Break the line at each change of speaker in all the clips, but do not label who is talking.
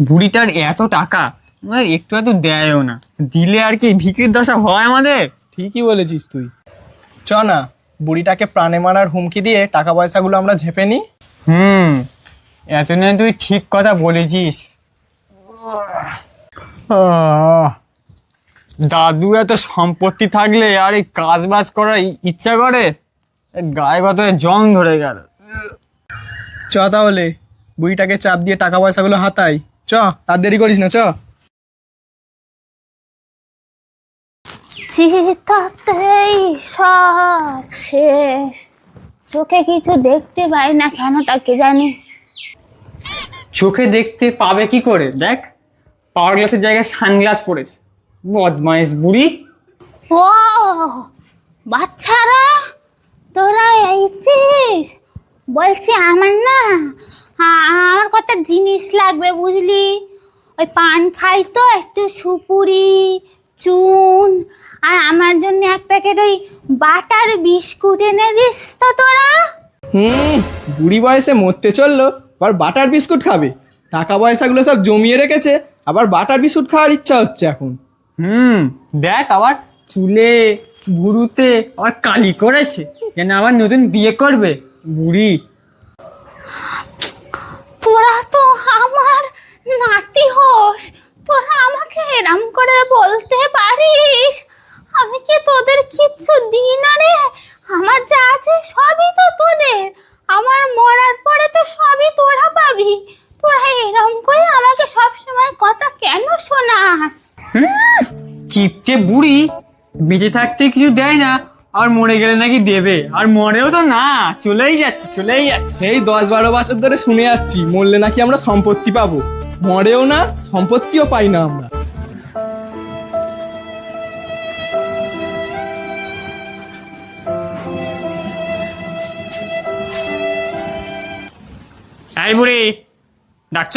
বুড়িটার এত টাকা আমাদের একটু এত দেয়ও না, দিলে আর কি ভিখিরির দশা হয় আমাদের।
ঠিকই বলেছিস তুই। চ না, বুড়িটাকে প্রাণে মারার হুমকি দিয়ে টাকা পয়সাগুলো আমরা ঝেপে নিই।
এত নিয়ে তুই ঠিক কথা বলেছিস। আহ, দাদু এত সম্পত্তি থাকলে আর এই কাজ বাজ করার ইচ্ছা করে, গায়ে ভেতরে জং ধরে গেল।
চ তাহলে বুড়িটাকে চাপ দিয়ে টাকা পয়সাগুলো হাতাই। চ, আর দেরি করিস না, চ।
চিতাতেই সব শেষ, চোখে কিছু দেখতে পাই না কেনটা কে জানি।
চোখে দেখতে পাবে কি করে? দেখ, পাওয়ার গ্লাসের জায়গায় সানগ্লাস পড়েছে। বদমাইশ বুড়ি।
ও বাচ্চারা, তোরা এইছিস? বলছি আমার না আমার কত জিনিস লাগবে বুঝলি। ওই পান খাই তো, একটু সুপুরি, চুন, আর আমার জন্য এক প্যাকেট ওই বাটার বিস্কুট এনে দিস তো তোরা।
বুড়ি বয়সে মরতে চললো, আবার বাটার বিস্কুট খাবে? টাকা পয়সাগুলো সব জমিয়ে রেখেছে, আবার বাটার বিস্কুট খাওয়ার ইচ্ছা হচ্ছে এখন।
দেখ আবার চুলে ভুরুতে আবার কালি করেছে, কেন আবার নতুন বিয়ে করবে বুড়ি।
তোরা তো আমার নাতি হোস, তোরা আমাকে এরম করে বলতে পারিস? আমি কি তোদের কিচ্ছু দিই না রে? আমার যা আছে সবই তো তোদের, আমার মরার পরে তো সবই তোরা পাবি। তোরা এরম করে আমাকে সব সময় কথা কেন শোনাস?
কিপটে বুড়ি, বেঁচে থাকতে কিছু দেয় না, আর মরে গেলে নাকি দেবে, আর মরেও তো না, চলেই যাচ্ছে চলেই যাচ্ছে।
এই 10-12 বছর ধরে শুনে যাচ্ছি মরলে নাকি আমরা সম্পত্তি পাবো, মরেও না, সম্পত্তিও পাই না আমরা।
এই বুড়ি, ডাকছ?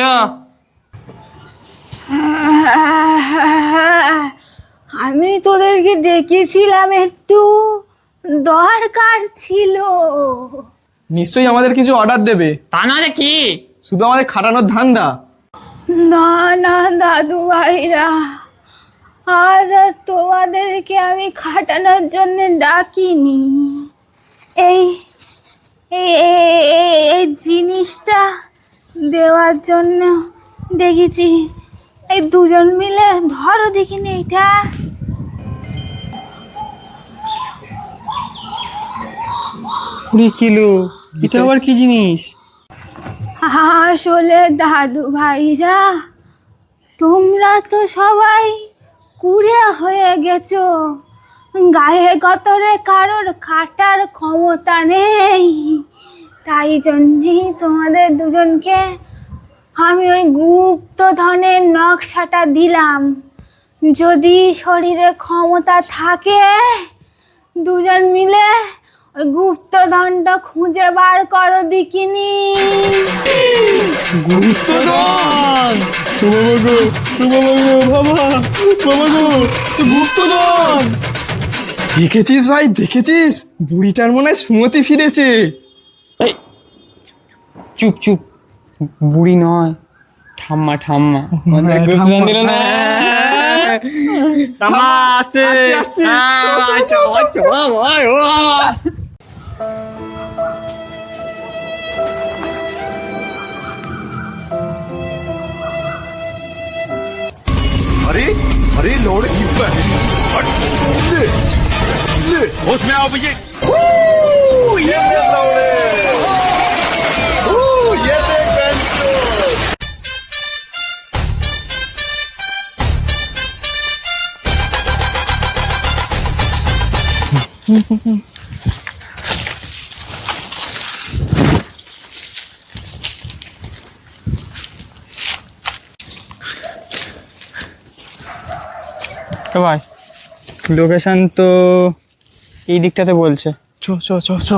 আমি তোদেরকে ডেকেছিলাম, একটু দরকার ছিল।
নিশ্চয়ই আমাদের কিছু অর্ডার দেবে।
তা না যে কি?
শুধু আমাদের খাটানোর ধান্দা?
না না দাদু ভাইরা, আজ আর তোমাদেরকে আমি খাটানোর জন্য ডাকিনি। এই এই এই জিনিসটা দেওয়ার জন্য দেখেছি। এই দুজন মিলে ধরো দেখিনি এইটা।
কুড়ি কিলো? এটা আবার কি জিনিস?
আসলে দাদু ভাইরা, তোমরা তো সবাই কুড়ে হয়ে গেছো, গায়ে গতরে কারোর খাটার ক্ষমতা নেই। তাই জন্যেই তোমাদের দুজনকে আমি ওই গুপ্তধনের নকশাটা দিলাম। যদি শরীরে ক্ষমতা থাকে, দুজন মিলে ওই গুপ্তধনটা খুঁজে বার করো দেখিনি।
গুপ্তধন?
গুপ্তধন! দেখেছিস ভাই, দেখেছিস? বুড়িটার মনে হয় সুমতি ফিরেছে।
এই চুপ চুপ, বুড়ি নয়, ঠাম্মা ঠাম্মা। গুপ্তধন দিল না। ঠাম্মা আসছে।
আসছে, আসছে। চল, চল, চল, চল।
अरे अरे लौड़े की बहन, हट, ले ले होश में आओ भैया। ये ले लौड़े, ये देख बहन को।
তো ভাই, লোকেশন তো এই দিকটাতে বলছে।
চ চ চ চ।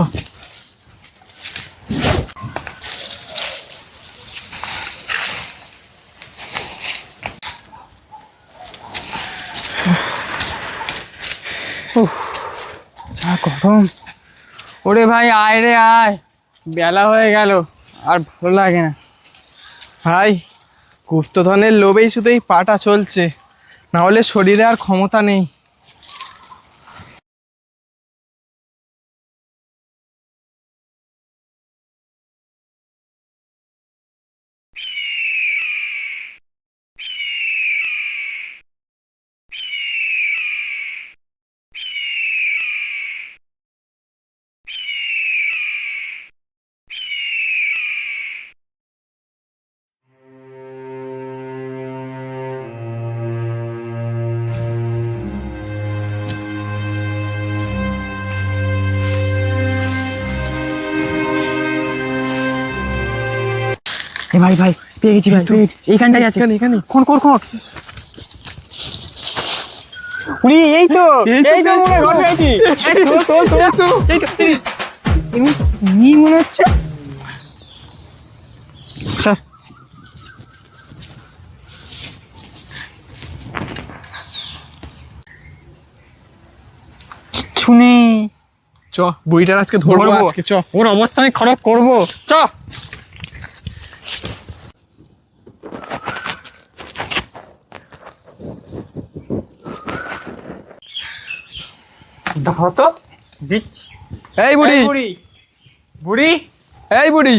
যা গরম। ওরে ভাই আয় রে আয়, বেলা হয়ে গেল, আর ভালো লাগে না।
ভাই গুপ্তধনের লোভেই শুধু এই পাটা চলছে, না হলে শরীরে আর ক্ষমতা নেই।
ভাই ভাই পেয়ে গেছি, ভাই পেয়ে গেছি, এইখানটাই আছে।
এখানে
কোন কোন কোন উনি এই তো মনে ঘর পেয়েছি। এমনি মনে হচ্ছে। স্যার কিচ্ছু নেই।
চ, বুড়িটার আজকে ধরবো আজকে, চ।
ওর অবস্থা আমি খারাপ করবো, চ। দেখো তো দিচ্ছি।
এই বুড়ি,
বুড়ি বুড়ি
এই বুড়ি,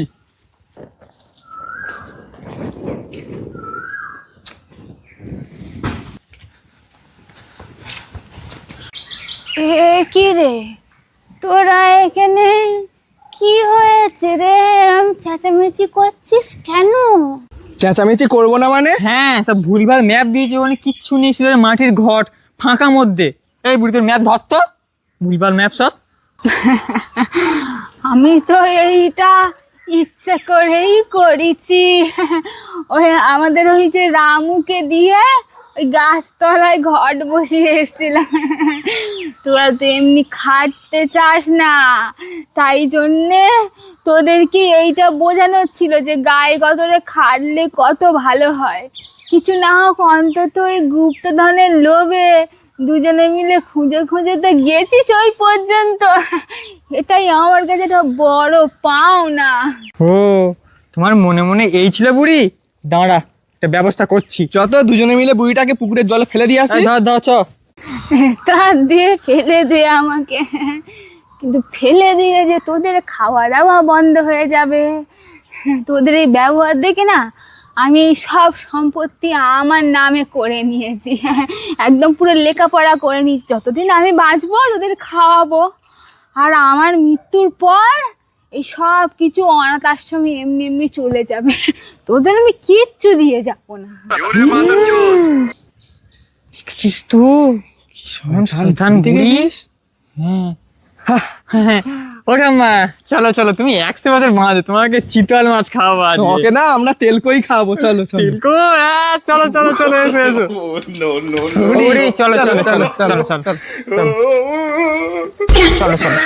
কি রে তোরা এখানে? কি হয়েছে রে, এরম চেঁচামেচি করছিস কেন?
চেঁচামেচি করবো না মানে?
হ্যাঁ, সব ভুলভাল ম্যাপ দিয়েছে, ওখানে কিচ্ছু নেই, শুধু মাটির ঘট ফাঁকা মধ্যে। এই বুড়ি তোর ম্যাপ ধরতো, ভুলভাল ম্যাপ সব।
আমি তো এইটা ইচ্ছে করেই করেছি। ওই আমাদের ওই যে রামুকে দিয়ে ওই গাছতলায় ঘট বসিয়ে এসেছিলাম। তোরা তো এমনি খাটতে চাস না, তাই জন্যে তোদেরকে এইটা বোঝানো ছিল যে গায়ে গতরে খাটলে কত ভালো হয়। কিছু না হোক অন্তত ওই গুপ্তধনের লোভে দুজনে মিলে খুঁজে খুঁজে তো গেছিস ওই পর্যন্ত। এটাই আমার কাছে একটা বড় পাওনা।
ও, তোমার মনে মনে এই ছিল বুড়ি? দাঁড়া, একটা ব্যবস্থা করছি।
যত দুজনে মিলে বুড়িটাকে পুকুরের জলে ফেলে দিয়ে আসি।
ধর ধর চ।
তার দিয়ে ফেলে দে আমাকে, কিন্তু ফেলে দিয়ে যে তোদের খাওয়া দাওয়া বন্ধ হয়ে যাবে। তোদের এই ব্যবহার দেখে না আমি সব সম্পত্তি আমার নামে করে নিয়েছি, একদম পুরো লেখাপড়া করে নিয়েছি। যতদিন আমি বাঁচবো তোদের খাওয়াবো, আর আমার মৃত্যুর পর এই সব কিছু অনাথ আশ্রমে এমনি এমনি চলে যাবে। তোদের আমি কিচ্ছু দিয়ে যাবো না।
দেখছিস তো সন্তান বুড়ি। হ্যাঁ, ওটা মা, চলো চলো, তুমি 100 বছর বাঁচো, তোমাকে চিতল মাছ খাওয়াবো আজ।
ওকে না, আমরা তেলকই খাবো, চলো চলো।
তিলকো, হ্যাঁ, চলো চলো চলো, এসো এসো। বুড়ি, চলো চলো চলো চলো চলো চলো চলো চলো চলো।